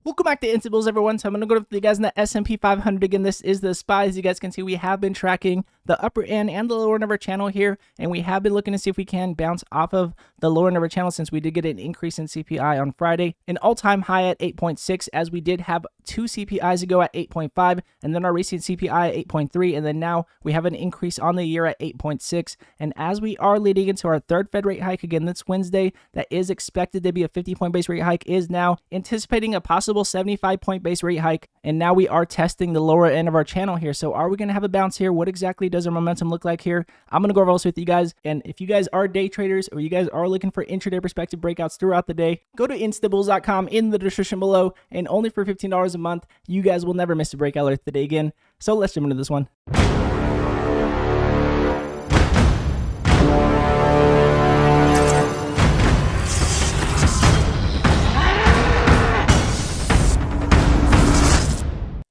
Welcome back to Intables, everyone. So I'm going to go with you guys in the S&P 500 again. This is the SPY. As you guys can see, we have been tracking the upper end and the lower end of our channel here, and we have been looking to see if we can bounce off of the lower end of our channel since we did get an increase in CPI on Friday, an all-time high at 8.6, as we did have two CPIs ago at 8.5, and then our recent CPI at 8.3, and then now we have an increase on the year at 8.6. And as we are leading into our third Fed rate hike again this Wednesday, that is expected to be a 50-point base rate hike, is now anticipating a possible 75-point base rate hike, and now we are testing the lower end of our channel here. So are we going to have a bounce here? What exactly does our momentum look like here? I'm going to go over this with you guys, and if you guys are day traders or you guys are looking for intraday perspective breakouts throughout the day, go to instables.com in the description below, and only for $15 a month, you guys will never miss a breakout alert today again. So let's jump into this one.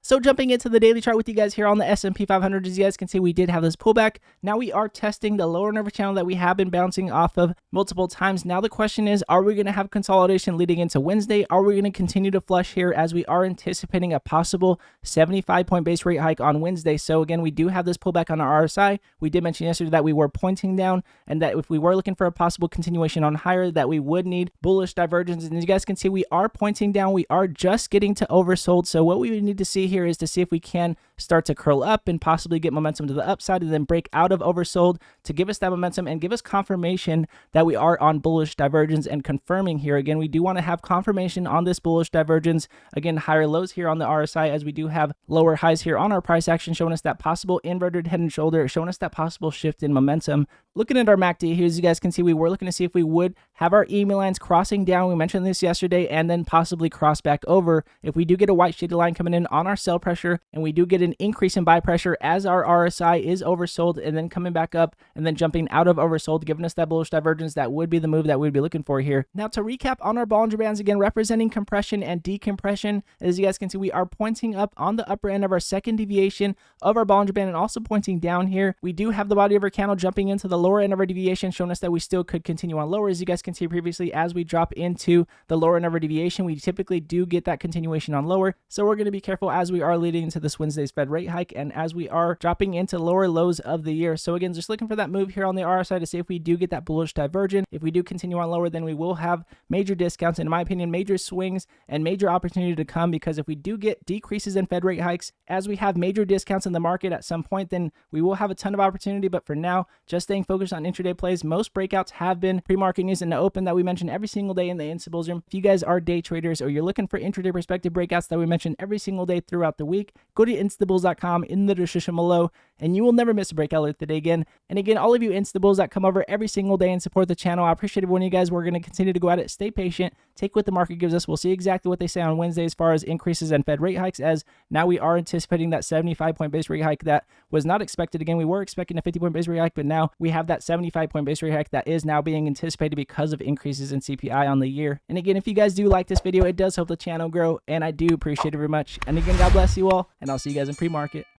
So jumping into the daily chart with you guys here on the S&P 500, as you guys can see, we did have this pullback. Now we are testing the lower end of our channel that we have been bouncing off of multiple times. Now the question is, are we going to have consolidation leading into Wednesday? Are we going to continue to flush here as we are anticipating a possible 75-point base rate hike on Wednesday? So again, we do have this pullback on our RSI. We did mention yesterday that we were pointing down and that if we were looking for a possible continuation on higher, that we would need bullish divergence. And as you guys can see, we are pointing down. We are just getting to oversold. So what we would need to see here is to see if we can start to curl up and possibly get momentum to the upside and then break out of oversold to give us that momentum and give us confirmation that we are on bullish divergence. And confirming here again, we do want to have confirmation on this bullish divergence. Again, higher lows here on the RSI, as we do have lower highs here on our price action, showing us that possible inverted head and shoulder, showing us that possible shift in momentum. Looking at our MACD here, as you guys can see, we were looking to see if we would have our EMA lines crossing down. We mentioned this yesterday, and then possibly cross back over. If we do get a white shaded line coming in on our sell pressure, and we do get an increase in buy pressure as our RSI is oversold, and then coming back up and then jumping out of oversold, giving us that bullish divergence, that would be the move that we'd be looking for here. Now to recap on our Bollinger Bands, again, representing compression and decompression. As you guys can see, we are pointing up on the upper end of our second deviation of our Bollinger Band and also pointing down here. We do have the body of our candle jumping into the lower end of our deviation, showing us that we still could continue on lower. As you guys can see previously, as we drop into the lower end of our deviation, we typically do get that continuation on lower. So we're going to be careful as we are leading into this Wednesday's Fed rate hike and as we are dropping into lower lows of the year. So again, just looking for that move here on the RSI to see if we do get that bullish divergence. If we do continue on lower, then we will have major discounts, in my opinion, major swings and major opportunity to come, because if we do get decreases in Fed rate hikes, as we have major discounts in the market at some point, then we will have a ton of opportunity. But for now, just staying focused on intraday plays. Most breakouts have been pre-market news in the open that we mention every single day in the Intables room. If you guys are day traders or you're looking for intraday perspective breakouts that we mention every single day throughout the week, go to instables.com in the description below, and you will never miss a breakout alert today again. And again, all of you Instables that come over every single day and support the channel, I appreciate every one of you guys. We're going to continue to go at it. Stay patient. Take what the market gives us. We'll see exactly what they say on Wednesday as far as increases and Fed rate hikes, as now we are anticipating that 75-point base rate hike that was not expected. Again, we were expecting a 50-point base rate hike, but now we have that 75-point base rate hike that is now being anticipated because of increases in CPI on the year. And again, if you guys do like this video, it does help the channel grow, and I do appreciate it very much. And again, God bless you all, and I'll see you guys in pre-market.